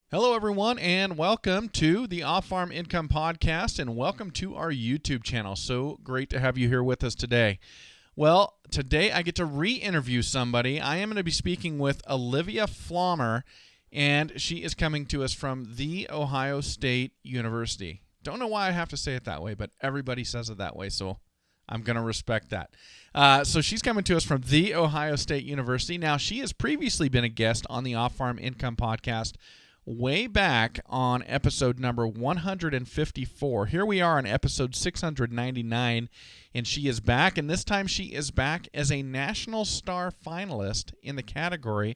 Hello, everyone, and welcome to the Off-Farm Income Podcast, and welcome to our YouTube channel. So great to have you here with us today. Well, today I get to re-interview somebody. I am going to be speaking with Olivia Pflaumer, and she is coming to us from The Ohio State University. Don't know why I have to say it that way, but everybody says it that way, so I'm going to respect that. So she's coming to us from The Ohio State University. Now, she has previously been a guest on the Off-Farm Income Podcast way back on episode number 154. Here we are on episode 699, and she is back, and this time she is back as a National Star finalist in the category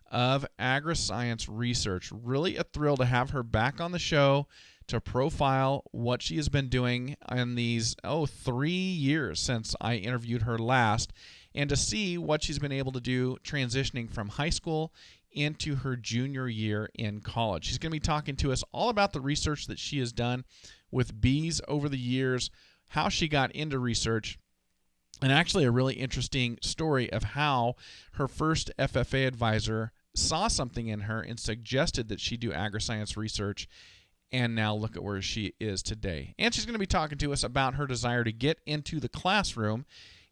of agriscience research. Really a thrill to have her back on the show to profile what she has been doing in these 3 years since I interviewed her last, and to see what she's been able to do transitioning from high school into her junior year in college. She's going to be talking to us all about the research that she has done with bees over the years, how she got into research, and actually a really interesting story of how her first FFA advisor saw something in her and suggested that she do agriscience research, and now look at where she is today. And she's going to be talking to us about her desire to get into the classroom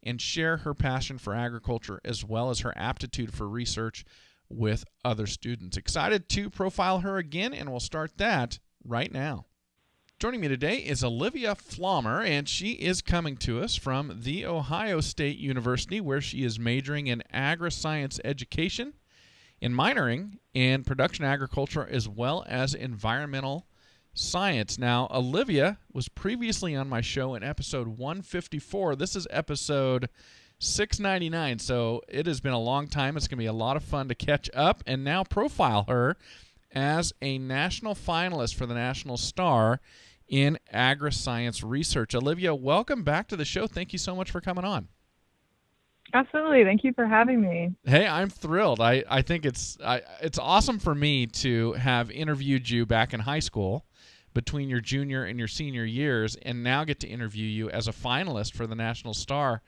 and share her passion for agriculture as well as her aptitude for research with other students. Excited to profile her again, and we'll start that right now. Joining me today is Olivia Pflaumer, and she is coming to us from The Ohio State University, where she is majoring in agriscience education and minoring in production agriculture as well as environmental science. Now, Olivia was previously on my show in episode 154. This is episode 699, so it has been a long time. It's going to be a lot of fun to catch up and now profile her as a national finalist for the National Star in agriscience research. Olivia, welcome back to the show. Thank you so much for coming on. Absolutely. Thank you for having me. Hey, I'm thrilled. I think it's awesome for me to have interviewed you back in high school between your junior and your senior years, and now get to interview you as a finalist for the National Star.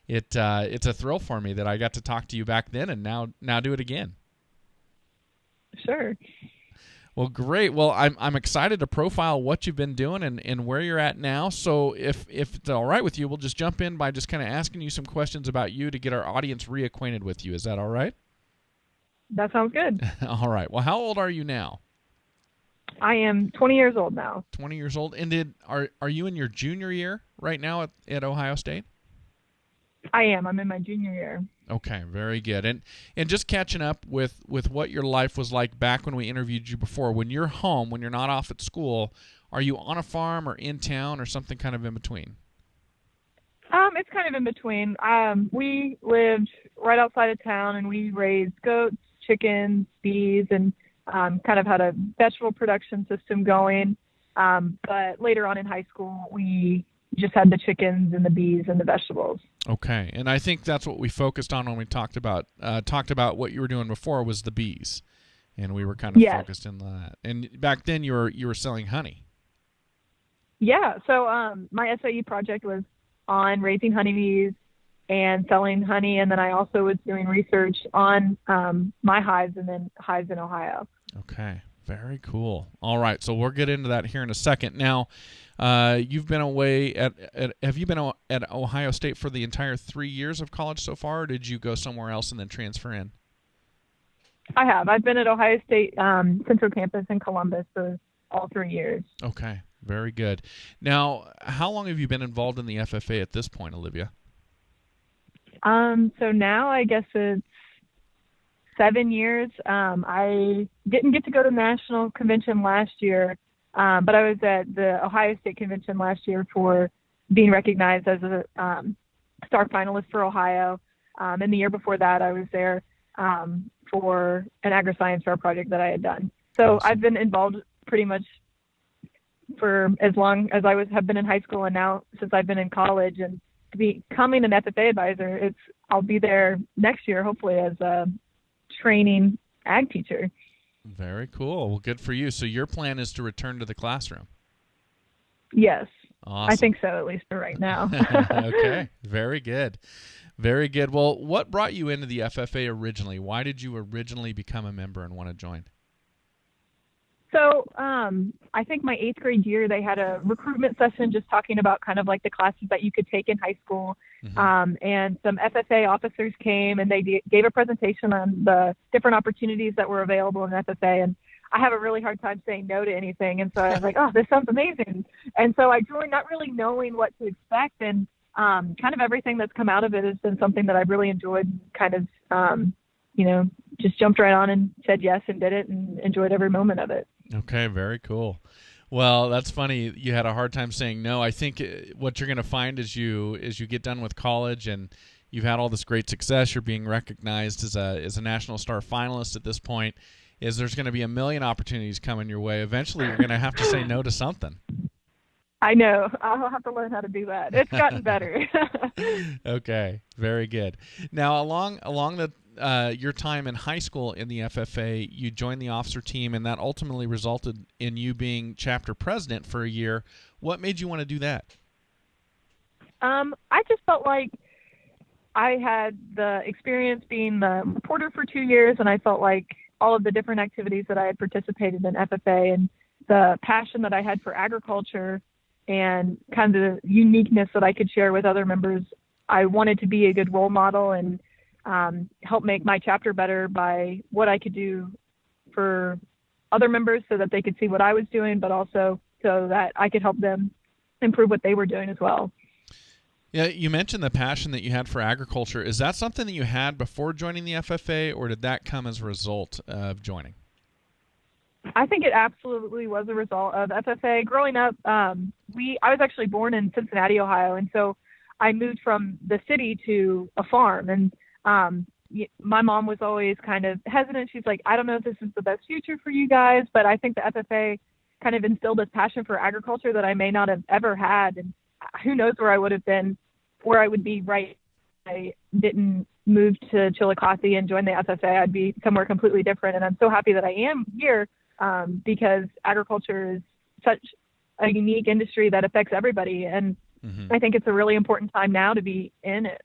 It's a thrill for me that I got to talk to you back then and now do it again. Sure. Well, great. Well, I'm excited to profile what you've been doing and where you're at now. So if it's all right with you, we'll just jump in by just kind of asking you some questions about you to get our audience reacquainted with you. Is that all right? That sounds good. All right. Well, how old are you now? I am 20 years old now. 20 years old. And are you in your junior year right now at Ohio State? I am. I'm in my junior year. Okay, very good. And just catching up with what your life was like back when we interviewed you before. When you're home, when you're not off at school, are you on a farm or in town or something kind of in between? It's kind of in between. We lived right outside of town, and we raised goats, chickens, bees, and kind of had a vegetable production system going. But later on in high school, we just had the chickens and the bees and the vegetables. Okay, and I think that's what we focused on when we talked about what you were doing before was the bees, and we were kind of focused in that. And back then you were selling honey. Yeah, so my SAE project was on raising honeybees and selling honey, and then I also was doing research on my hives and then hives in Ohio. Okay, very cool. All right, so we'll get into that here in a second. Now, you've been away have you been at Ohio State for the entire 3 years of college so far, or did you go somewhere else and then transfer in? I have. I've been at Ohio State Central Campus in Columbus for all 3 years. Okay, very good. Now, how long have you been involved in the FFA at this point, Olivia? So now I guess it's 7 years. I didn't get to go to national convention last year, but I was at the Ohio State Convention last year for being recognized as a star finalist for Ohio. And the year before that, I was there for an agriscience fair project that I had done. So awesome. I've been involved pretty much for as long as have been in high school, and now since I've been in college. And to becoming an FFA advisor, I'll be there next year, hopefully, as a training ag teacher. Very cool. Well, good for you. So your plan is to return to the classroom? Yes. Awesome. I think so, at least for right now. Okay. Very good. Very good. Well, what brought you into the FFA originally? Why did you originally become a member and want to join? So I think my 8th grade year, they had a recruitment session just talking about kind of like the classes that you could take in high school. And some FFA officers came and they gave a presentation on the different opportunities that were available in FFA. And I have a really hard time saying no to anything. And so I was like, oh, this sounds amazing. And so I joined not really knowing what to expect. And kind of everything that's come out of it has been something that I've really enjoyed, kind of, just jumped right on and said yes and did it and enjoyed every moment of it. Okay, very cool. Well, that's funny. You had a hard time saying no. I think what you're going to find as you get done with college and you've had all this great success, you're being recognized as a National Star finalist at this point, is there's going to be a million opportunities coming your way. Eventually, you're going to have to say no to something. I know. I'll have to learn how to do that. It's gotten better. Okay, very good. Now, along the your time in high school in the FFA, you joined the officer team, and that ultimately resulted in you being chapter president for a year. What made you want to do that? I just felt like I had the experience being the reporter for 2 years, and I felt like all of the different activities that I had participated in FFA and the passion that I had for agriculture and kind of the uniqueness that I could share with other members. I wanted to be a good role model and help make my chapter better by what I could do for other members so that they could see what I was doing, but also so that I could help them improve what they were doing as well. Yeah, you mentioned the passion that you had for agriculture. Is that something that you had before joining the FFA, or did that come as a result of joining? I think it absolutely was a result of FFA. Growing up, I was actually born in Cincinnati, Ohio, and so I moved from the city to a farm. And my mom was always kind of hesitant. She's like, I don't know if this is the best future for you guys, but I think the FFA kind of instilled this passion for agriculture that I may not have ever had. And who knows where I would have been, where I would be right. I didn't move to Chillicothe and join the FFA. I'd be somewhere completely different. And I'm so happy that I am here because agriculture is such a unique industry that affects everybody. And I think it's a really important time now to be in it.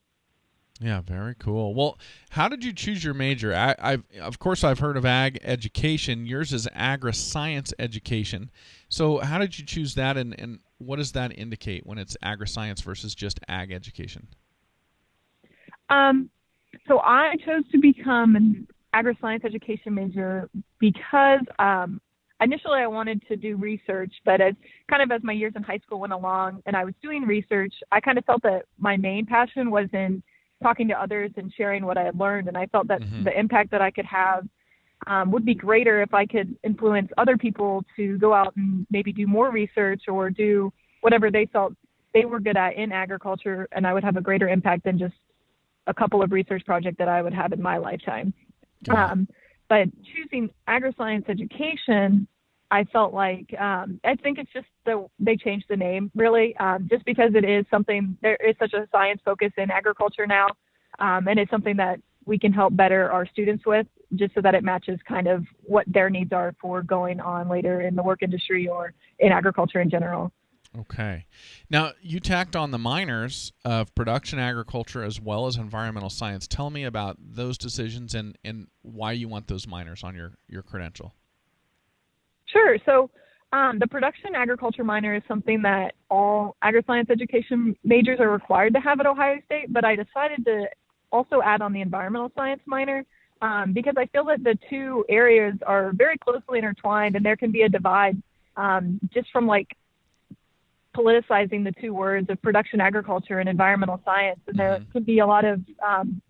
Yeah, very cool. Well, how did you choose your major? Of course, I've heard of ag education. Yours is agriscience education. So how did you choose that, and what does that indicate when it's agriscience versus just ag education? So I chose to become an agriscience education major because initially I wanted to do research, but as my years in high school went along and I was doing research, I kind of felt that my main passion was in talking to others and sharing what I had learned. And I felt that the impact that I could have would be greater if I could influence other people to go out and maybe do more research or do whatever they felt they were good at in agriculture. And I would have a greater impact than just a couple of research projects that I would have in my lifetime. But choosing agriscience education, I felt like, I think it's just they changed the name really, just because it is something, there is such a science focus in agriculture now. And it's something that we can help better our students with just so that it matches kind of what their needs are for going on later in the work industry or in agriculture in general. Okay. Now, you tacked on the minors of production agriculture as well as environmental science. Tell me about those decisions and why you want those minors on your credential. Sure. So the production agriculture minor is something that all agriscience education majors are required to have at Ohio State, but I decided to also add on the environmental science minor because I feel that the two areas are very closely intertwined and there can be a divide just from like politicizing the two words of production agriculture and environmental science. And there can be a lot of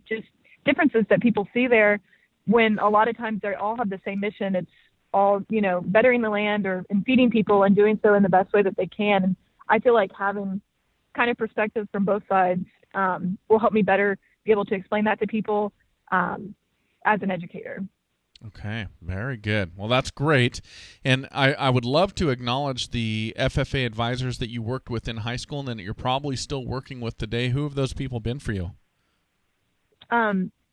just differences that people see there when a lot of times they all have the same mission. It's all, bettering the land and feeding people and doing so in the best way that they can. And I feel like having kind of perspectives from both sides will help me better be able to explain that to people as an educator. Okay, very good. Well, that's great. And I would love to acknowledge the FFA advisors that you worked with in high school and that you're probably still working with today. Who have those people been for you?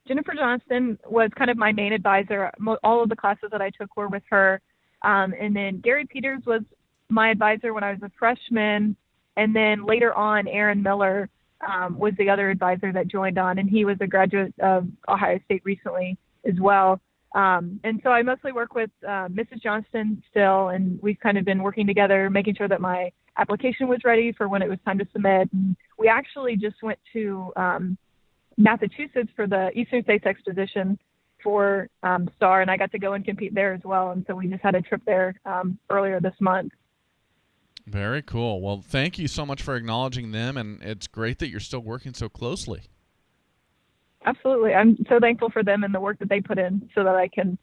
Jennifer Johnston was kind of my main advisor. All of the classes that I took were with her. And then Gary Peters was my advisor when I was a freshman. And then later on, Aaron Miller was the other advisor that joined on. And he was a graduate of Ohio State recently as well. And so I mostly work with Mrs. Johnston still, and we've kind of been working together, making sure that my application was ready for when it was time to submit. And we actually just went to Massachusetts for the Eastern States Exposition for STAR, and I got to go and compete there as well. And so we just had a trip there earlier this month. Very cool. Well, thank you so much for acknowledging them, and it's great that you're still working so closely. Absolutely. I'm so thankful for them and the work that they put in so that I can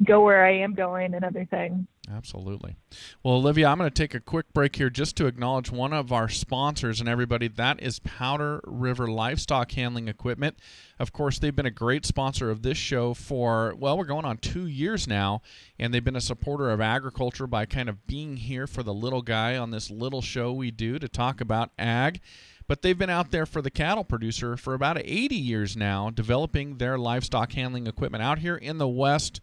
go where I am going and everything. Absolutely. Well, Olivia, I'm going to take a quick break here just to acknowledge one of our sponsors and everybody. That is Powder River Livestock Handling Equipment. Of course, they've been a great sponsor of this show for, well, we're going on 2 years now, and they've been a supporter of agriculture by kind of being here for the little guy on this little show we do to talk about ag. But they've been out there for the cattle producer for about 80 years now, developing their livestock handling equipment out here in the West,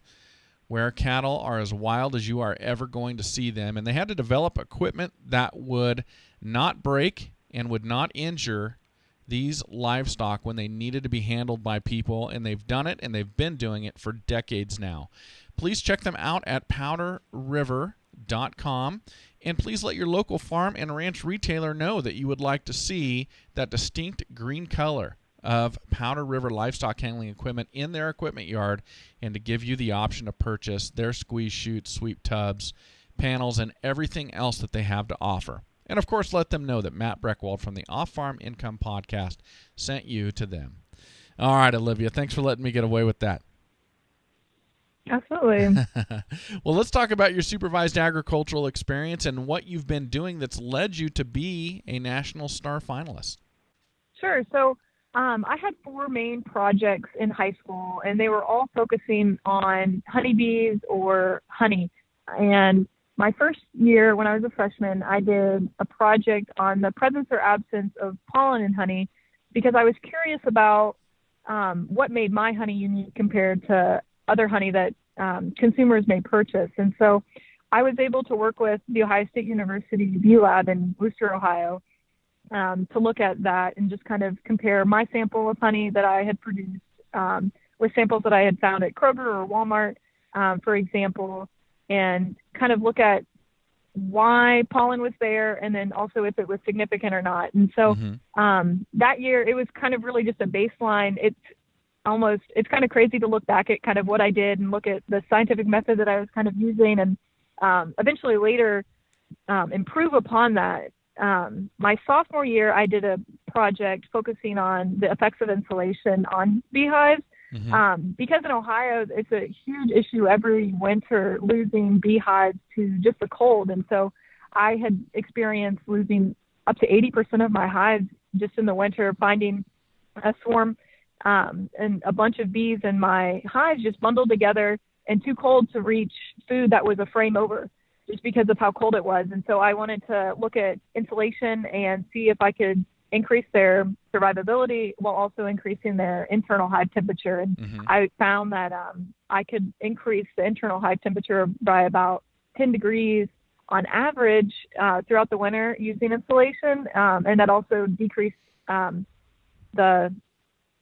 where cattle are as wild as you are ever going to see them. And they had to develop equipment that would not break and would not injure these livestock when they needed to be handled by people. And they've done it, and they've been doing it for decades now. Please check them out at powderriver.com. And please let your local farm and ranch retailer know that you would like to see that distinct green color of Powder River livestock handling equipment in their equipment yard, and to give you the option to purchase their squeeze chutes, sweep tubs, panels, and everything else that they have to offer. And of course, let them know that Matt Breckwald from the Off-Farm Income Podcast sent you to them. All right, Olivia, thanks for letting me get away with that. Absolutely. Well, let's talk about your supervised agricultural experience and what you've been doing that's led you to be a National Star finalist. Sure. So I had 4 main projects in high school, and they were all focusing on honeybees or honey. And my first year, when I was a freshman, I did a project on the presence or absence of pollen in honey, because I was curious about what made my honey unique compared to other honey that consumers may purchase. And so I was able to work with the Ohio State University Bee Lab in Worcester, Ohio, to look at that and just kind of compare my sample of honey that I had produced with samples that I had found at Kroger or Walmart, for example, and kind of look at why pollen was there, and then also if it was significant or not. And so that year, it was kind of really just a baseline. It's kind of crazy to look back at kind of what I did and look at the scientific method that I was kind of using, and eventually later improve upon that. My sophomore year, I did a project focusing on the effects of insulation on beehives. Because in Ohio, it's a huge issue every winter losing beehives to just the cold. And so I had experienced losing up to 80% of my hives just in the winter, finding a swarm and a bunch of bees in my hives just bundled together and too cold to reach food that was a frame over, just because of how cold it was. And so I wanted to look at insulation and see if I could increase their survivability while also increasing their internal hive temperature. And I found that I could increase the internal hive temperature by about 10 degrees on average throughout the winter using insulation. And that also decreased the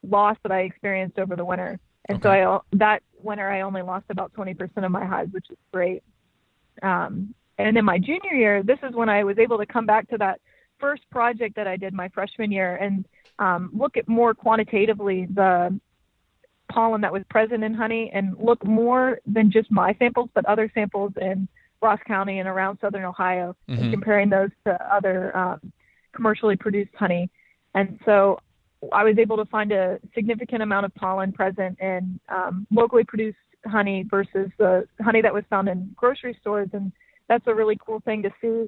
loss that I experienced over the winter. And so that winter, I only lost about 20% of my hives, which is great. And in my junior year, this is when I was able to come back to that first project that I did my freshman year and look at more quantitatively the pollen that was present in honey, and look more than just my samples, but other samples in Ross County and around southern Ohio, and comparing those to other commercially produced honey. And so I was able to find a significant amount of pollen present in locally produced honey versus the honey that was found in grocery stores. And that's a really cool thing to see,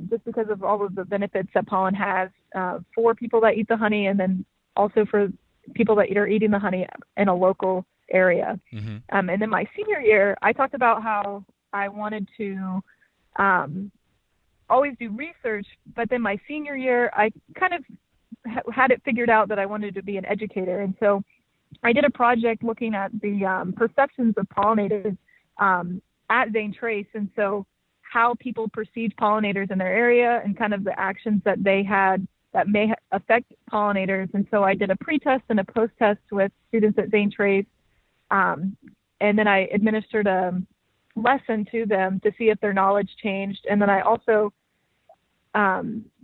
just because of all of the benefits that pollen has for people that eat the honey, and then also for people that are eating the honey in a local area. And then my senior year, I talked about how I wanted to always do research, but then my senior year, I kind of had it figured out that I wanted to be an educator. And so I did a project looking at the perceptions of pollinators at Zane Trace. And so how people perceived pollinators in their area and kind of the actions that they had that may affect pollinators. And so I did a pre-test and a post-test with students at Zane Trace, and then I administered a lesson to them to see if their knowledge changed. And then I also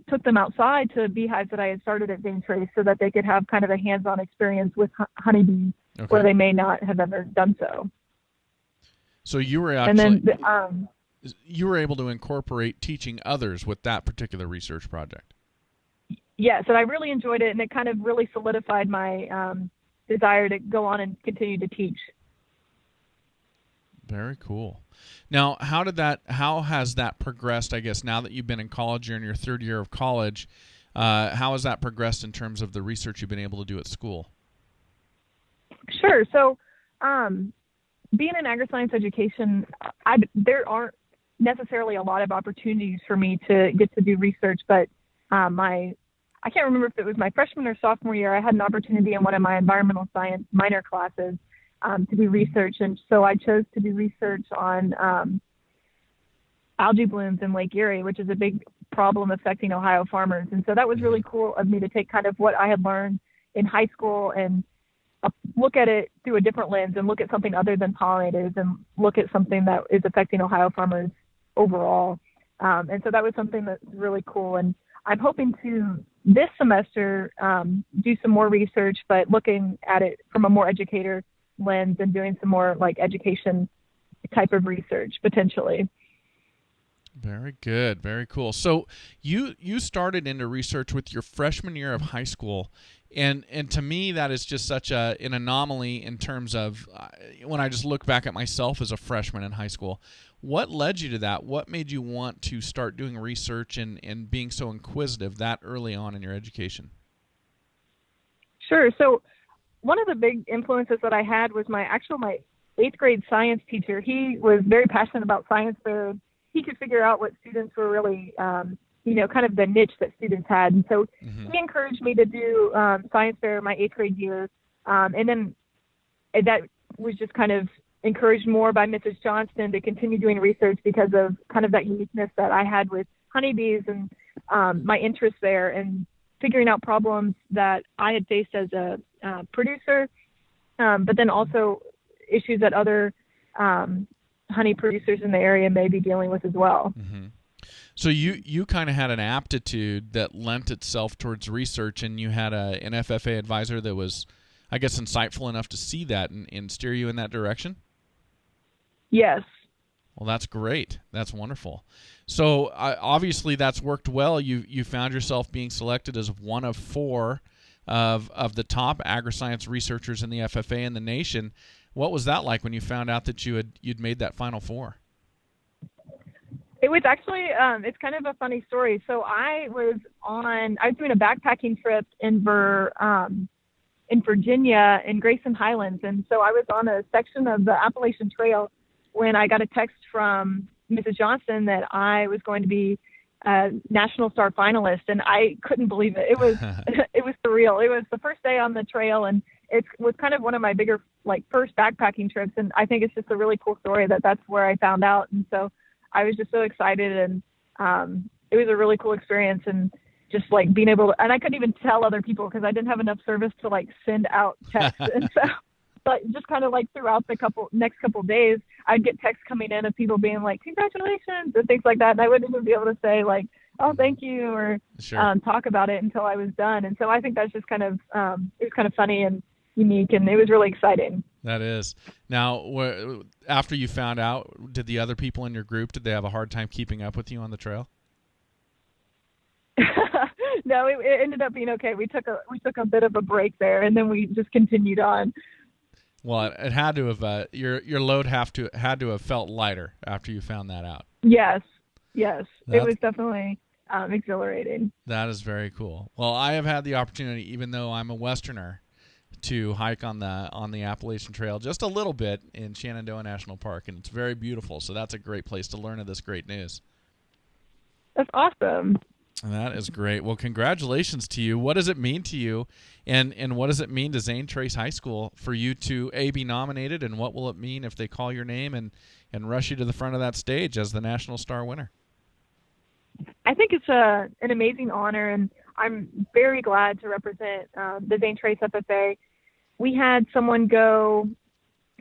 took them outside to beehives that I had started at Zane Trace so that they could have kind of a hands-on experience with honeybees where they may not have ever done so. So you were actually, you were able to incorporate teaching others with that particular research project. Yes, and I really enjoyed it, and it kind of really solidified my desire to go on and continue to teach. Very cool. Now, how has that progressed, I guess, now that you've been in college, you're in your third year of college, how has that progressed in terms of the research you've been able to do at school? Sure. So being in agri-science education, there aren't necessarily a lot of opportunities for me to get to do research, but I can't remember if it was my freshman or sophomore year, I had an opportunity in one of my environmental science minor classes to do research. And so I chose to do research on algae blooms in Lake Erie, which is a big problem affecting Ohio farmers. And so that was really cool of me to take kind of what I had learned in high school and look at it through a different lens and look at something other than pollinators and look at something that is affecting Ohio farmers overall. And so that was something that's really cool. And I'm hoping to this semester do some more research, but looking at it from a more educator lens and doing some more like education type of research potentially. Very good. Very cool. So you started into research with your freshman year of high school. And to me, that is just such an anomaly in terms of when I just look back at myself as a freshman in high school. What led you to that? What made you want to start doing research and being so inquisitive that early on in your education? Sure. So one of the big influences that I had was my 8th grade science teacher. He was very passionate about science fair. He could figure out what students were really, kind of the niche that students had. And so he encouraged me to do science fair my 8th grade year. And then that was just kind of encouraged more by Mrs. Johnston to continue doing research because of kind of that uniqueness that I had with honeybees and my interest there and figuring out problems that I had faced as a producer, but then also issues that other honey producers in the area may be dealing with as well. Mm-hmm. So you kind of had an aptitude that lent itself towards research, and you had an FFA advisor that was, I guess, insightful enough to see that and steer you in that direction? Yes. Well, that's great. That's wonderful. So obviously that's worked well. You found yourself being selected as one of 4 of the top agri-science researchers in the FFA in the nation. What was that like when you found out that you'd made that Final 4? It was actually, it's kind of a funny story. So I was doing a backpacking trip in Virginia in Grayson Highlands. And so I was on a section of the Appalachian Trail when I got a text from Mrs. Johnson that I was going to be a National Star finalist. And I couldn't believe it. It was, it was surreal. It was the first day on the trail, and it was kind of one of my bigger, first backpacking trips. And I think it's just a really cool story that's where I found out. And so I was just so excited, and it was a really cool experience, and just being able to, and I couldn't even tell other people because I didn't have enough service to send out texts. And so, but just kind of throughout the next couple of days, I'd get texts coming in of people being like, congratulations, and things like that. And I wouldn't even be able to say oh, thank you, or talk about it until I was done. And so I think that's just kind of, it was kind of funny and unique, and it was really exciting. That is. Now, after you found out, did the other people in your group, did they have a hard time keeping up with you on the trail? No, it ended up being okay. We took a bit of a break there, and then we just continued on. Well, it had to have your load had to have felt lighter after you found that out. Yes, it was definitely exhilarating. That is very cool. Well, I have had the opportunity, even though I'm a Westerner, to hike on the Appalachian Trail just a little bit in Shenandoah National Park, and it's very beautiful. So that's a great place to learn of this great news. That's awesome. That is great. Well, congratulations to you. What does it mean to you, and what does it mean to Zane Trace High School for you to be nominated, and what will it mean if they call your name and rush you to the front of that stage as the National Star winner? I think it's an amazing honor, and I'm very glad to represent the Zane Trace FFA. We had someone go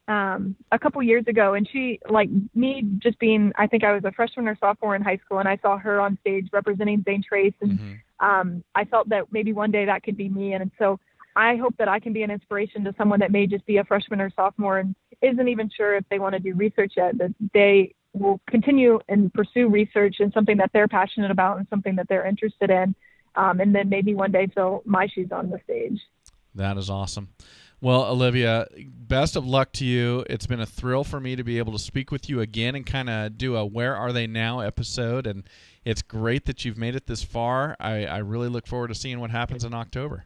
a couple years ago, and she, like me, just being, I think I was a freshman or sophomore in high school, and I saw her on stage representing St. Trace, and I felt that maybe one day that could be me. And so I hope that I can be an inspiration to someone that may just be a freshman or sophomore and isn't even sure if they want to do research yet, that they will continue and pursue research and something that they're passionate about and something that they're interested in, and then maybe one day fill my shoes on the stage. That is awesome. Well, Olivia, best of luck to you. It's been a thrill for me to be able to speak with you again and kind of do a Where Are They Now episode, and it's great that you've made it this far. I really look forward to seeing what happens in October.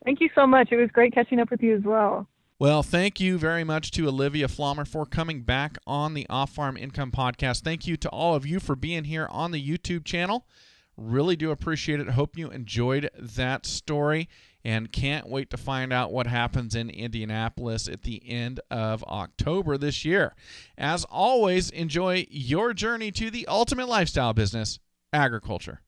Thank you so much. It was great catching up with you as well. Well, thank you very much to Olivia Pflaumer for coming back on the Off-Farm Income Podcast. Thank you to all of you for being here on the YouTube channel. Really do appreciate it. Hope you enjoyed that story and can't wait to find out what happens in Indianapolis at the end of October this year. As always, enjoy your journey to the ultimate lifestyle business, agriculture.